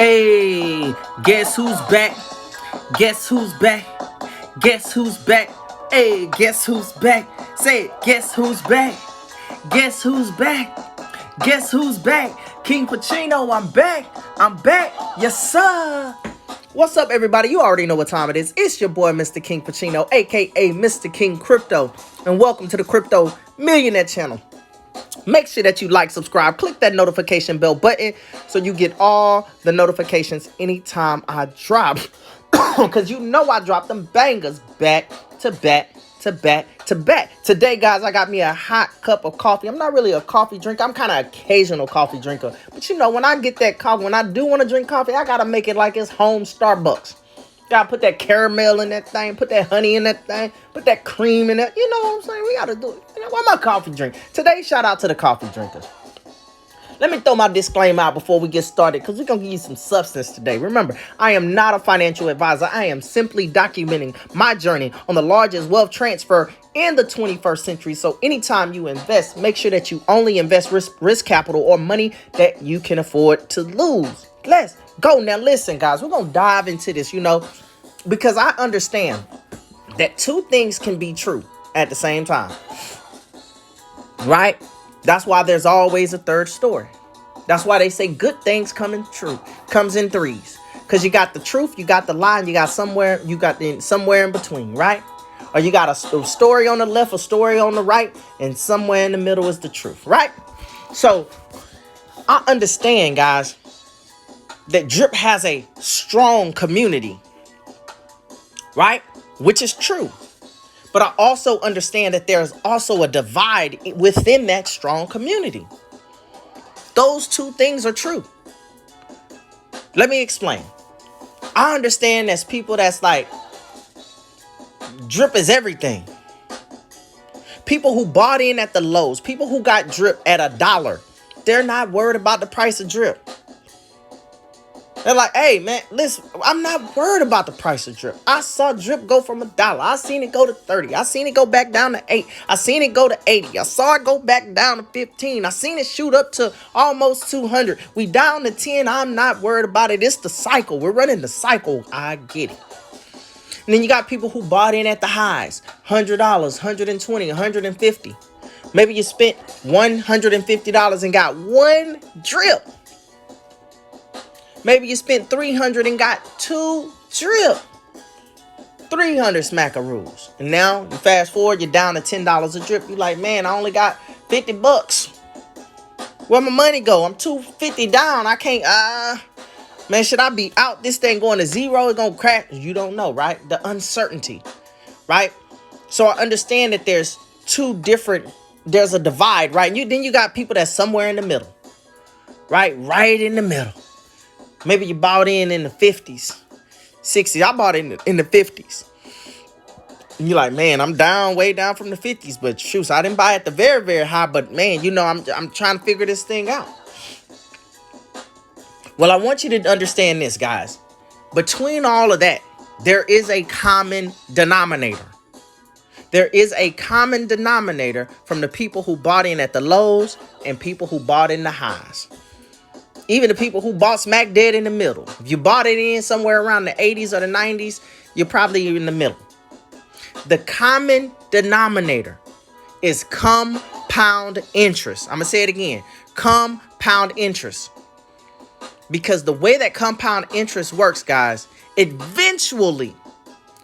Hey, guess who's back? Guess who's back? Guess who's back? Hey, guess who's back? Say it, guess who's back? Guess who's back? Guess who's back? KingPachino, I'm back. I'm back. Yes, sir. What's up, everybody? You already know what time it is. It's your boy, Mr. KingPachino, aka Mr. King Crypto. And welcome to the Crypto Millionaire channel. Make sure that you like, subscribe, click that notification bell button so you get all the notifications anytime I drop. Because you know I drop them bangers back to back to back to back. Today, guys, I got me a hot cup of coffee. I'm not really a coffee drinker. I'm kind of occasional coffee drinker. But you know, when I get that coffee, when I do want to drink coffee, I got to make it like it's home Starbucks. Gotta put that caramel in that thing, put that honey in that thing, put that cream in it. You know what I'm saying? We gotta do it. You know, why my coffee drink? Today, shout out to the coffee drinkers. Let me throw my disclaimer out before we get started, because we're gonna give you some substance today. Remember, I am not a financial advisor. I am simply documenting my journey on the largest wealth transfer in the 21st century. So anytime you invest, make sure that you only invest risk capital or money that you can afford to lose. Let's go. Now listen, guys, we're gonna dive into this, you know, because I understand that two things can be true at the same time, right? That's why there's always a third story. That's why they say good things comes in threes, because you got the truth, you got the lie, and you got somewhere in between, right? Or you got a story on the left, a story on the right, and somewhere in the middle is the truth, right? So I understand, guys, that Drip has a strong community, right? Which is true. But I also understand that there's also a divide within that strong community. Those two things are true. Let me explain. I understand there's people that's like, Drip is everything. People who bought in at the lows, people who got Drip at $1, they're not worried about the price of Drip. They're like, hey, man, listen, I'm not worried about the price of Drip. I saw Drip go from $1. I seen it go to 30. I seen it go back down to 8. I seen it go to 80. I saw it go back down to 15. I seen it shoot up to almost 200. We down to 10. I'm not worried about it. It's the cycle. We're running the cycle. I get it. And then you got people who bought in at the highs. $100, $120, $150. Maybe you spent $150 and got one Drip. Maybe you spent $300 and got 2 Drip. 300 smackaroos. And now you fast forward, you're down to $10 a Drip. You're like, man, I only got 50 bucks. Where my money go? I'm 250 down. I can't, man, should I be out? This thing going to zero? It's going to crash. You don't know, right? The uncertainty, right? So I understand that there's there's a divide, right? Then you got people that's somewhere in the middle, right? Right in the middle. Maybe you bought in the 50s, 60s. I bought in the 50s. And you're like, man, I'm down, way down from the 50s. But shoot, I didn't buy at the very, very high. But man, you know, I'm trying to figure this thing out. Well, I want you to understand this, guys. Between all of that, there is a common denominator. There is a common denominator from the people who bought in at the lows and people who bought in the highs. Even the people who bought smack dead in the middle. If you bought it in somewhere around the 80s or the 90s, you're probably in the middle. The common denominator is compound interest. I'm going to say it again. Compound interest. Because the way that compound interest works, guys, eventually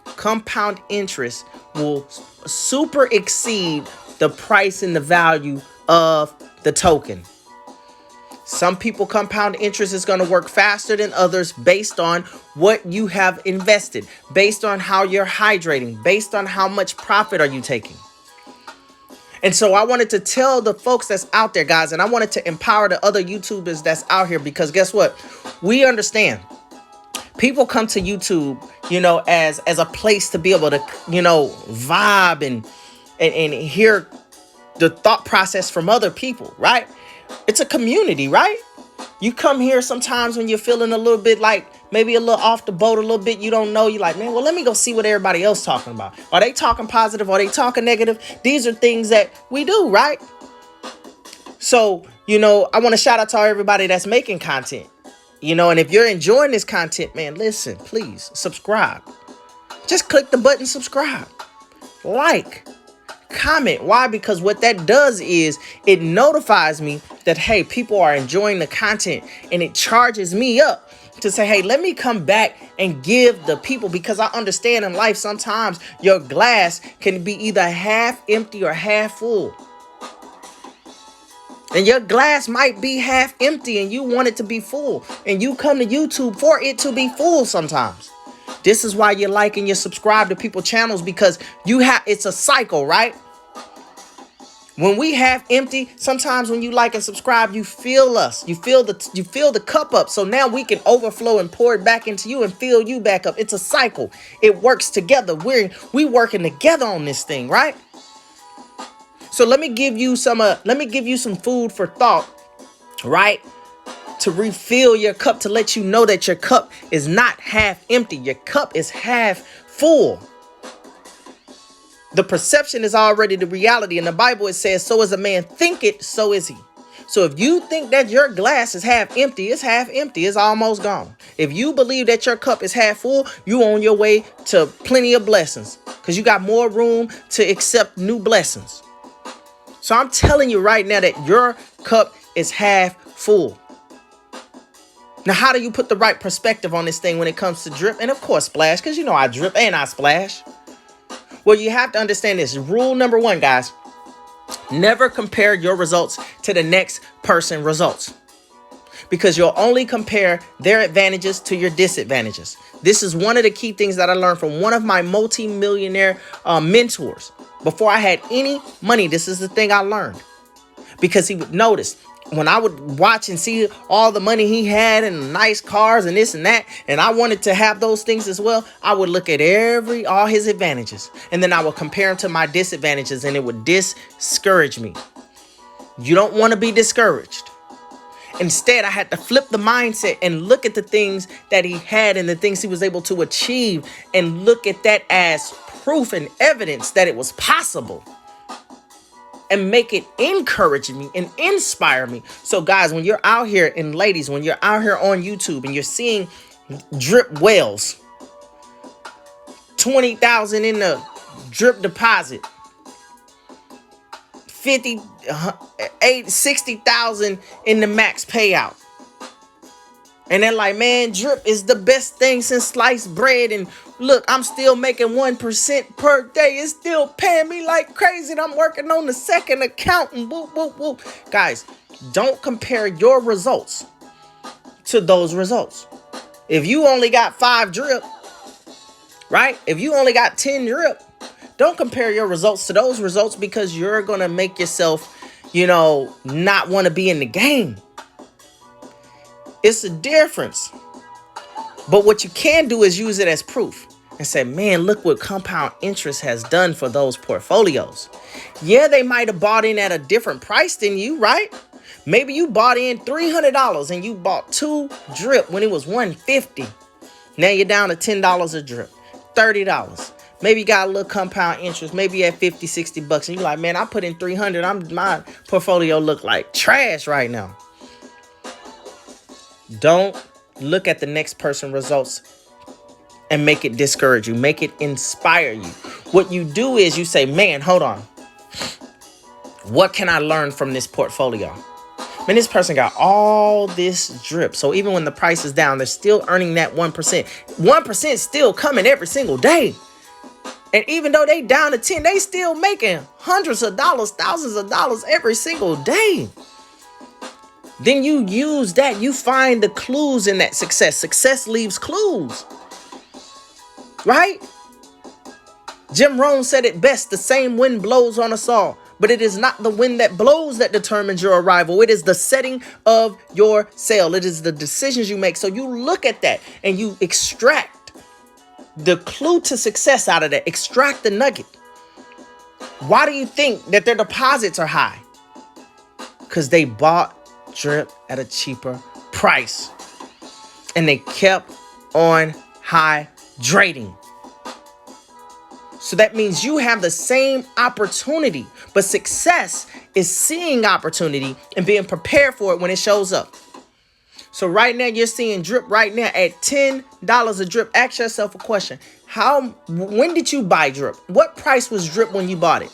compound interest will super exceed the price and the value of the token. Some people, compound interest is going to work faster than others based on what you have invested, based on how you're hydrating, based on how much profit are you taking. And so I wanted to tell the folks that's out there, guys, and I wanted to empower the other YouTubers that's out here, because guess what? We understand people come to YouTube, you know, as a place to be able to, you know, vibe and hear the thought process from other people, right? It's a community, right? You come here sometimes when you're feeling a little bit like maybe a little off the boat a little bit. You don't know. You're like, man, well, let me go see what everybody else talking about. Are they talking positive? Are they talking negative? These are things that we do, right? So, you know, I want to shout out to everybody that's making content. And if you're enjoying this content, man, listen, please subscribe. Just click the button, subscribe, like, comment. Why? Because what that does is it notifies me that, hey, people are enjoying the content, and it charges me up to say, hey, let me come back and give the people, because I understand in life sometimes your glass can be either half empty or half full. And your glass might be half empty and you want it to be full, and you come to YouTube for it to be full sometimes. This is why you like and you subscribe to people's channels, because it's a cycle, right? When we have empty, sometimes when you like and subscribe, you feel us. You feel the cup up. So now we can overflow and pour it back into you and fill you back up. It's a cycle. It works together. We working together on this thing, right? So let me give you some food for thought, right? To refill your cup, to let you know that your cup is not half empty. Your cup is half full. The perception is already the reality. In the Bible, it says, so as a man thinketh, so is he. So if you think that your glass is half empty, it's half empty. It's almost gone. If you believe that your cup is half full, you on your way to plenty of blessings, because you got more room to accept new blessings. So I'm telling you right now that your cup is half full. Now, how do you put the right perspective on this thing when it comes to drip? And of course, splash, because I drip and I splash. Well, you have to understand this. Rule number 1, guys. Never compare your results to the next person's results, because you'll only compare their advantages to your disadvantages. This is one of the key things that I learned from one of my multi-millionaire mentors. Before I had any money, this is the thing I learned, because he would notice when I would watch and see all the money he had and nice cars and this and that, and I wanted to have those things as well, I would look at all his advantages, and then I would compare them to my disadvantages, and it would discourage me. You don't want to be discouraged. Instead, I had to flip the mindset and look at the things that he had and the things he was able to achieve, and look at that as proof and evidence that it was possible, and make it encourage me and inspire me. So guys, when you're out here, and ladies, when you're out here on YouTube and you're seeing drip whales, 20,000 in the drip deposit, 60,000 in the max payout, and they're like, man, drip is the best thing since sliced bread, and look, I'm still making 1% per day. It's still paying me like crazy, and I'm working on the second account, and whoop, whoop, whoop. Guys, don't compare your results to those results. If you only got 5 drip, right? If you only got 10 drip, don't compare your results to those results, because you're going to make yourself, not want to be in the game. It's a difference. But what you can do is use it as proof and say, man, look what compound interest has done for those portfolios. Yeah, they might have bought in at a different price than you, right? Maybe you bought in $300 and you bought 2 drip when it was $150. Now you're down to $10 a drip, $30. Maybe you got a little compound interest, maybe at 50, 60 bucks. And you're like, man, I put in 300. My portfolio look like trash right now. Don't look at the next person's results and make it discourage you. Make it inspire you. What you do is you say, man, hold on. What can I learn from this portfolio? Man, this person got all this drip. So even when the price is down, they're still earning that 1%. 1% is still coming every single day. And even though they down to 10, they still making hundreds of dollars, thousands of dollars every single day. Then you use that. You find the clues in that success. Success leaves clues, right? Jim Rohn said it best. The same wind blows on us all, but it is not the wind that blows that determines your arrival. It is the setting of your sail. It is the decisions you make. So you look at that and you extract the clue to success out of that. Extract the nugget. Why do you think that their deposits are high? Because they bought drip at a cheaper price, and they kept on hydrating. So that means you have the same opportunity, but success is seeing opportunity and being prepared for it when it shows up. So right now you're seeing drip right now at $10 a drip. Ask yourself a question. When did you buy drip? What price was drip when you bought it?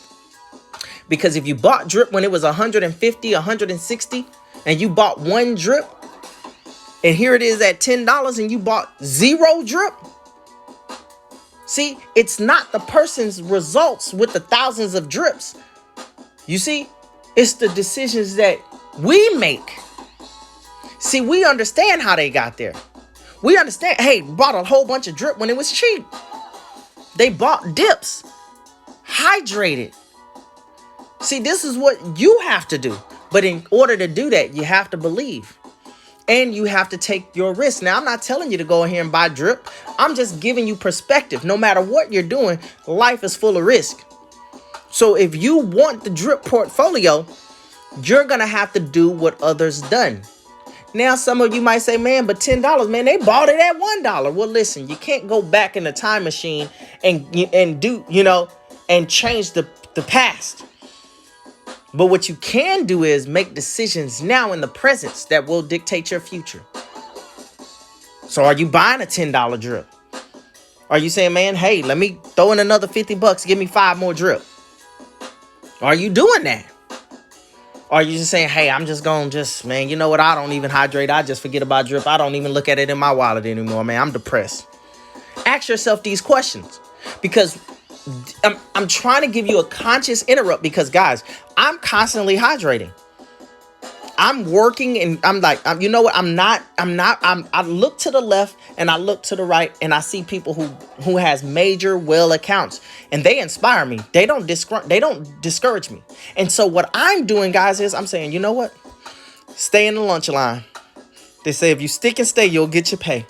Because if you bought drip when it was 150, 160, and you bought one drip, and here it is at $10 and you bought 0 drip. See, it's not the person's results with the thousands of drips. You see, it's the decisions that we make. See, we understand how they got there. We understand, hey, bought a whole bunch of drip when it was cheap. They bought dips, hydrated. See, this is what you have to do. But in order to do that, you have to believe. And you have to take your risk. Now, I'm not telling you to go in here and buy drip. I'm just giving you perspective. No matter what you're doing, life is full of risk. So if you want the drip portfolio, you're going to have to do what others done. Now, some of you might say, man, but $10, man, they bought it at $1. Well, listen, you can't go back in the time machine and do, and change the past. But what you can do is make decisions now in the present that will dictate your future. So are you buying a $10 drip? Are you saying, man, hey, let me throw in another $50, give me 5 more drip? Are you doing that? Or are you just saying, hey, I'm just going to man, you know what? I don't even hydrate. I just forget about drip. I don't even look at it in my wallet anymore, man. I'm depressed. Ask yourself these questions because I'm trying to give you a conscious interrupt because, guys, I'm constantly hydrating. I'm working and I'm like, you know what? I look to the left and I look to the right and I see people who has major well accounts and they inspire me. They don't discourage me. And so what I'm doing, guys, is I'm saying, you know what? Stay in the lunch line. They say if you stick and stay, you'll get your pay.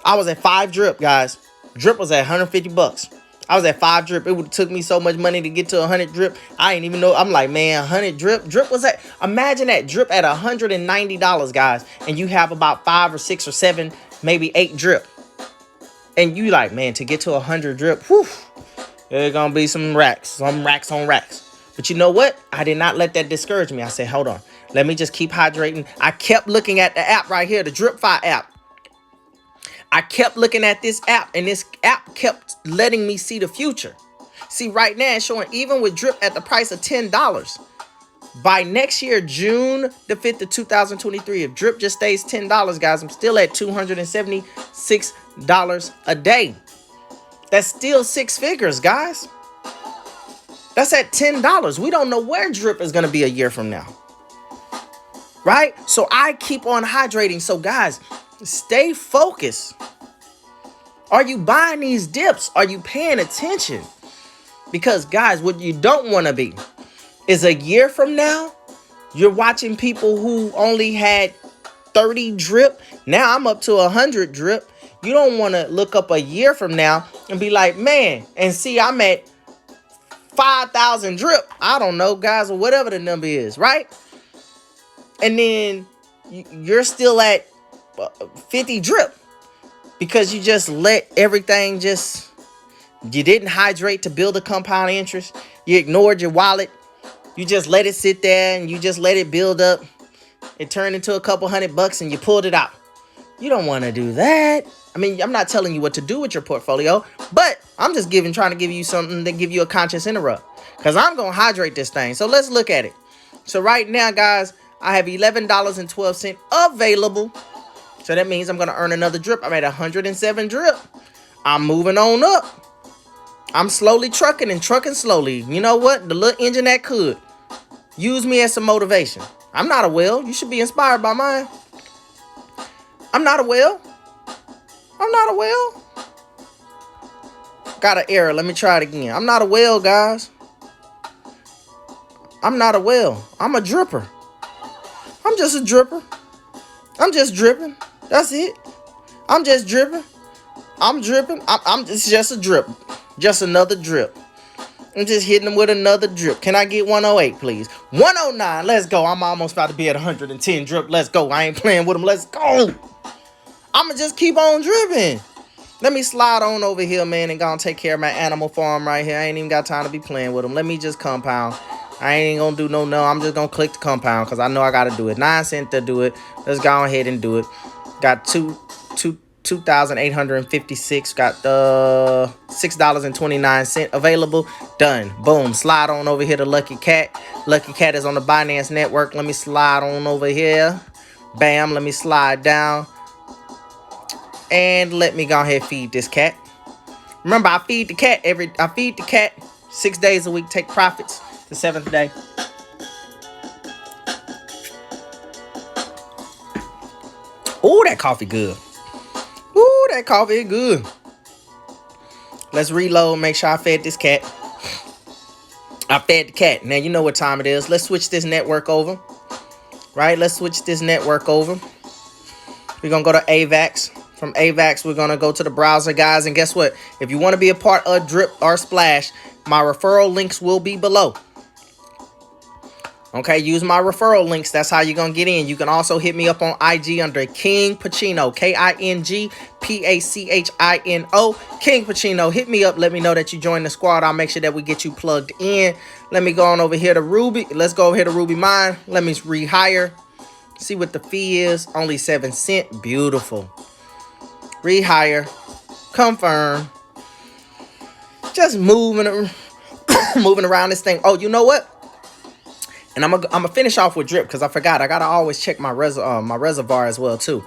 I was at 5 drip, guys. Drip was at $150. I was at 5 drip. It would took me so much money to get to 100 drip. I ain't even know. I'm like, man, 100 drip. Drip was at, imagine that drip at $190, guys. And you have about 5 or 6 or 7, maybe 8 drip. And you like, man, to get to 100 drip, whew, there's going to be some racks on racks. But you know what? I did not let that discourage me. I said, hold on. Let me just keep hydrating. I kept looking at the app right here, the DripFi app. I kept looking at this app and this app kept letting me see the future. See, right now it's showing even with drip at the price of $10. By next year, June the 5th of 2023, if drip just stays $10, guys, I'm still at $276 a day. That's still 6 figures, guys. That's at $10. We don't know where drip is going to be a year from now. Right? So I keep on hydrating. So, guys, stay focused. Are you buying these dips? Are you paying attention? Because, guys, what you don't want to be is a year from now, you're watching people who only had 30 drip. Now I'm up to 100 drip. You don't want to look up a year from now and be like, man, and see I'm at 5,000 drip. I don't know, guys, or whatever the number is, right? And then you're still at 50 drip because you just let everything you didn't hydrate to build a compound interest. You ignored your wallet. You just let it sit there and you just let it build up. It turned into a couple $100 and you pulled it out. You don't want to do that. I mean, I'm not telling you what to do with your portfolio, but I'm just trying to give you something that give you a conscious interrupt because I'm going to hydrate this thing. So let's look at it. So right now, guys, I have $11.12 available. So that means I'm going to earn another drip. I'm at 107 drip. I'm moving on up. I'm slowly trucking and trucking slowly. You know what? The little engine that could. Use me as some motivation. I'm not a whale. You should be inspired by mine. I'm not a whale. I'm not a whale. Got an error. Let me try it again. I'm not a whale, guys. I'm not a whale. I'm a dripper. I'm just a dripper. I'm just dripping. That's it. I'm just dripping. I'm dripping. It's just a drip. Just another drip. I'm just hitting them with another drip. Can I get 108, please? 109. Let's go. I'm almost about to be at 110 drip. Let's go. I ain't playing with them. Let's go. I'm going to just keep on dripping. Let me slide on over here, man, and go and take care of my animal farm right here. I ain't even got time to be playing with them. Let me just compound. I ain't gonna do no. I'm just gonna click the compound because I know I gotta do it. 9 cents to do it. Let's go ahead and do it. Got 2,856. Got the $6.29 available. Done. Boom. Slide on over here to Lucky Cat. Lucky Cat is on the Binance network. Let me slide on over here. Bam. Let me slide down. And let me go ahead and feed this cat. Remember, I feed the cat 6 days a week. Take profits the 7th day. Ooh, that coffee good. Ooh, that coffee is good. Let's reload. Make sure I fed this cat. I fed the cat. Now you know what time it is. Let's switch this network over. Right? Let's switch this network over. We're going to go to AVAX. From AVAX, we're going to go to the browser, guys. And guess what? If you want to be a part of Drip or Splash, my referral links will be below. Okay, use my referral links. That's how you're going to get in. You can also hit me up on IG under KingPachino. KingPachino. KingPachino. Hit me up. Let me know that you joined the squad. I'll make sure that we get you plugged in. Let me go on over here to Ruby. Let's go over here to Ruby Mine. Let me rehire. See what the fee is. Only 7 cents. Beautiful. Rehire. Confirm. Just moving around this thing. Oh, you know what? And I'm gonna finish off with Drip because I forgot. I gotta always check my reservoir as well too.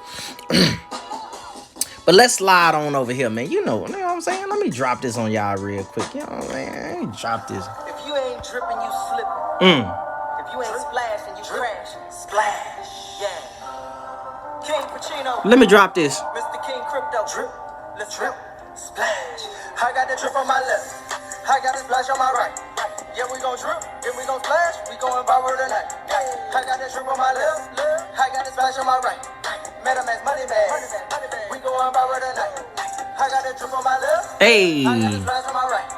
But let's slide on over here, man. You know what I'm saying? Let me drop this on y'all real quick. You know what I'm saying? Let me drop this. If you ain't dripping, you slipping. If you ain't splashing, you crashing. Splash. Yeah. KingPachino. Let me drop this. Mr. King Crypto. Drip. Let's drip. Splash. I got the drip on my left. I got the splash on my right. Yeah, we gon' drip, then we gon' splash, we gon' viral tonight. I got that drip on my left, I got that splash on my right. Metakmask money bag, we gon' viral tonight. I got that drip on my left, hey. I got that splash on my right.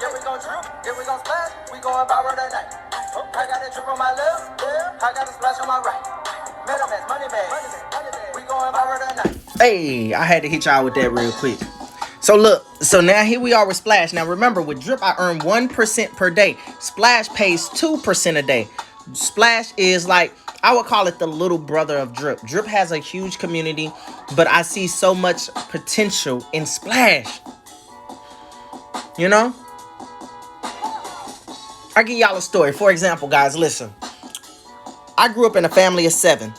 Yeah, we gon' drip, then we gon' splash, we gon' viral tonight. I got that drip on my left, I got that splash on my right. Metakmask money bag, we gon' viral tonight. Hey, I had to hit y'all with that real quick. So look, so now here we are with Splash. Now remember, with Drip, I earn 1% per day. Splash pays 2% a day. Splash is like, I would call it the little brother of Drip. Drip has a huge community, but I see so much potential in Splash. You know? I'll give y'all a story. For example, guys, listen. I grew up in a family of 7.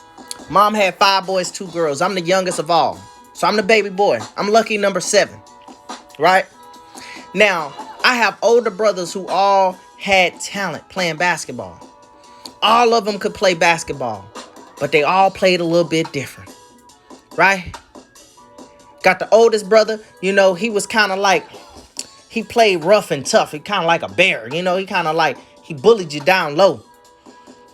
Mom had 5 boys, 2 girls. I'm the youngest of all. So I'm the baby boy. I'm lucky number 7. Right? Now, I have older brothers who all had talent playing basketball. All of them could play basketball, but they all played a little bit different. Right? Got the oldest brother, you know, he was kind of like, he played rough and tough. He kind of like a bear, you know, he kind of like, he bullied you down low.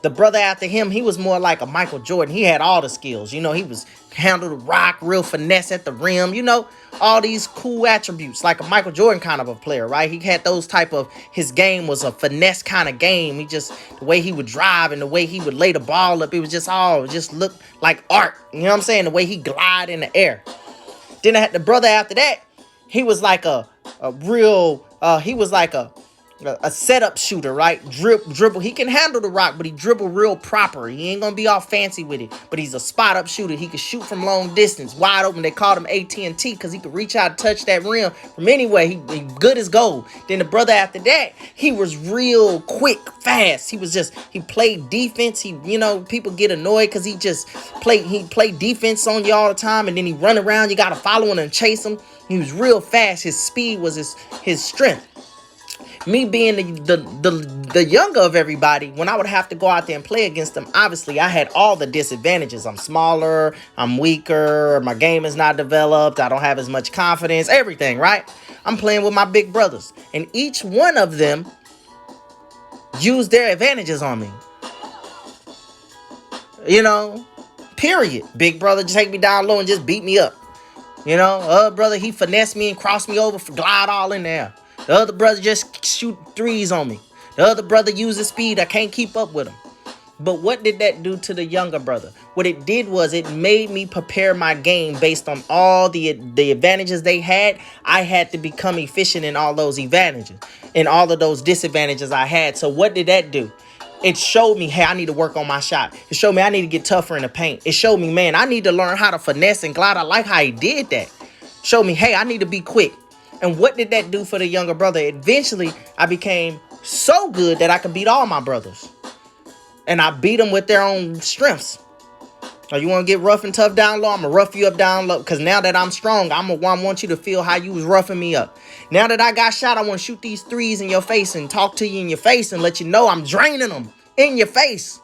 The brother after him, he was more like a Michael Jordan. He had all the skills. You know, he was handle the rock, real finesse at the rim. You know, all these cool attributes, like a Michael Jordan kind of a player, right? He had those type of, his game was a finesse kind of game. He just, the way he would drive and the way he would lay the ball up, it was just all, just looked like art. You know what I'm saying? The way he glide in the air. Then I had the brother after that, he was like a real, he was like a setup shooter, right? Dribble. He can handle the rock, but he dribble real proper. He ain't gonna be all fancy with it, but he's a spot up shooter. He can shoot from long distance, wide open. They called him AT&T because he could reach out and touch that rim from anywhere. He good as gold. Then the brother after that, he was real quick, fast. He played defense. He, you know, people get annoyed because he played defense on you all the time, and then he run around. You gotta follow him and chase him. He was real fast. His speed was his strength. Me being the younger of everybody, when I would have to go out there and play against them, obviously I had all the disadvantages. I'm smaller, I'm weaker, my game is not developed, I don't have as much confidence, everything, right? I'm playing with my big brothers, and each one of them used their advantages on me. You know, period. Big brother just take me down low and just beat me up. You know, brother, he finessed me and crossed me over, glide all in there. The other brother just shoot threes on me. The other brother uses speed. I can't keep up with him. But what did that do to the younger brother? What it did was it made me prepare my game based on all the advantages they had. I had to become efficient in all those advantages and all of those disadvantages I had. So what did that do? It showed me, hey, I need to work on my shot. It showed me I need to get tougher in the paint. It showed me, man, I need to learn how to finesse and glide. I like how he did that. Showed me, hey, I need to be quick. And what did that do for the younger brother? Eventually, I became so good that I could beat all my brothers. And I beat them with their own strengths. So you want to get rough and tough down low? I'm going to rough you up down low. Because now that I'm strong, I want you to feel how you was roughing me up. Now that I got shot, I want to shoot these threes in your face and talk to you in your face and let you know I'm draining them in your face.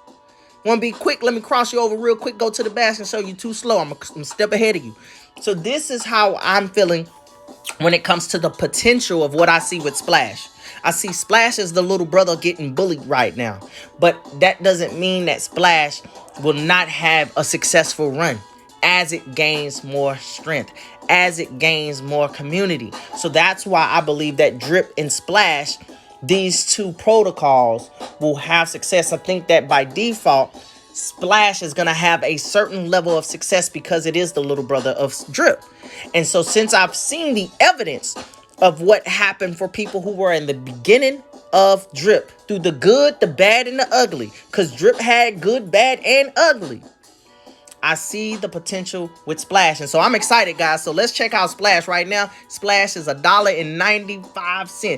Want to be quick? Let me cross you over real quick. Go to the basket and show you too slow. I'm a step ahead of you. So this is how I'm feeling when it comes to the potential of what I see with Splash. I see Splash as the little brother getting bullied right now. But that doesn't mean that Splash will not have a successful run as it gains more strength, as it gains more community. So that's why I believe that Drip and Splash, these two protocols, will have success. I think that by default, Splash is going to have a certain level of success because it is the little brother of Drip. And so since I've seen the evidence of what happened for people who were in the beginning of Drip, through the good, the bad, and the ugly, because Drip had good, bad, and ugly, I see the potential with Splash. And so I'm excited, guys. So let's check out Splash right now. Splash is $1.95.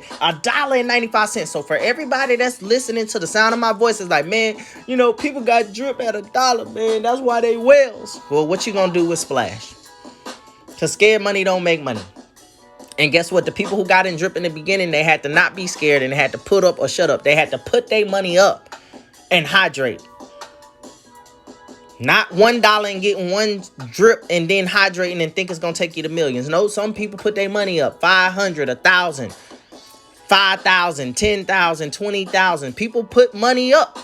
$1.95. So for everybody that's listening to the sound of my voice, is like, man, you know, people got Drip at $1, man. That's why they whales. Well, what you gonna do with Splash? Because scared money don't make money. And guess what? The people who got in Drip in the beginning, they had to not be scared and they had to put up or shut up. They had to put their money up and hydrate. Not $1 and getting one drip and then hydrating and think it's going to take you to millions. No, some people put their money up. 500, 1,000, 5,000, 10,000, 20,000. People put money up.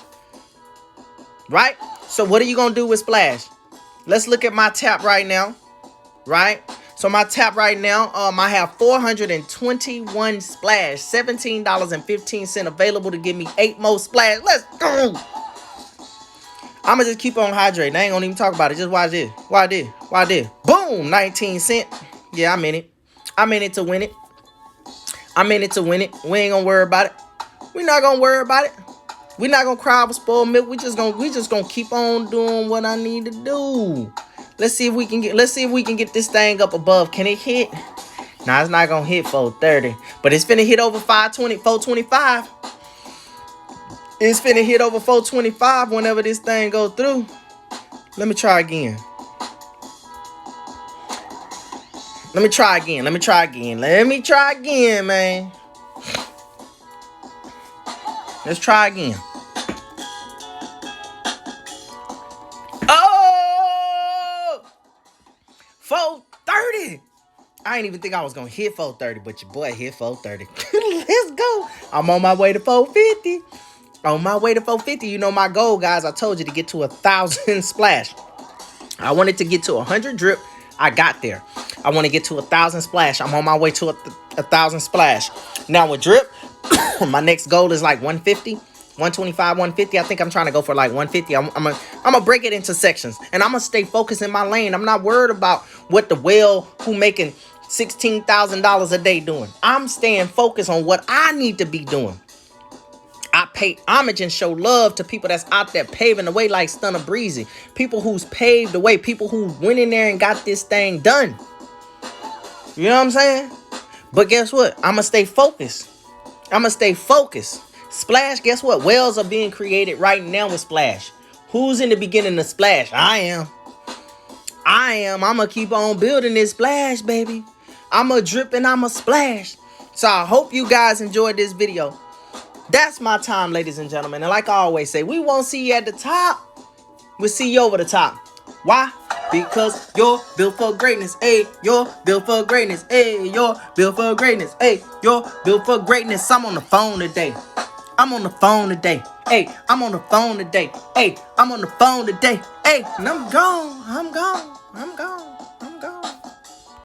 Right? So what are you going to do with Splash? Let's look at my tap right now. Right? So my tap right now, I have 421 Splash, $17.15 available to give me 8 more Splash. Let's go. I'ma just keep on hydrating. I ain't gonna even talk about it. Just watch this. Watch this. Boom, 19 cents. Yeah, I'm in it. I'm in it to win it. I'm in it to win it. We ain't gonna worry about it. We not gonna worry about it. We not gonna cry over spoiled milk. We just gonna keep on doing what I need to do. Let's see if we can get this thing up above. Can it hit? Nah, it's not gonna hit 430, but it's finna hit over 425. It's finna hit over 425 whenever this thing go through. Let me try again. Let me try again, man. Let's try again. Oh! 430. I didn't even think I was gonna hit 430, but your boy hit 430. Let's go. I'm on my way to 450. On my way to 450, you know my goal, guys. I told you to get to 1,000 Splash. I wanted to get to 100 Drip. I got there. I want to get to 1,000 Splash. I'm on my way to 1,000 Splash. Now with Drip, my next goal is like 150, 125, 150. I think I'm trying to go for like 150. I'm gonna break it into sections, and I'm gonna stay focused in my lane. I'm not worried about what the whale who making $16,000 a day doing. I'm staying focused on what I need to be doing. I pay homage and show love to people that's out there paving the way like Stunner Breezy. People who's paved the way. People who went in there and got this thing done. You know what I'm saying? But guess what? I'm going to stay focused. Splash, guess what? Wells are being created right now with Splash. Who's in the beginning of Splash? I am. I'm going to keep on building this Splash, baby. I'm going to drip and I'm going to splash. So I hope you guys enjoyed this video. That's my time, ladies and gentlemen. And like I always say, we won't see you at the top. We'll see you over the top. Why? Because you're built for greatness. Hey, you're built for greatness. Hey, you're built for greatness. Hey, you're built for greatness. I'm on the phone today. Hey, I'm on the phone today. Hey, and I'm gone. I'm gone.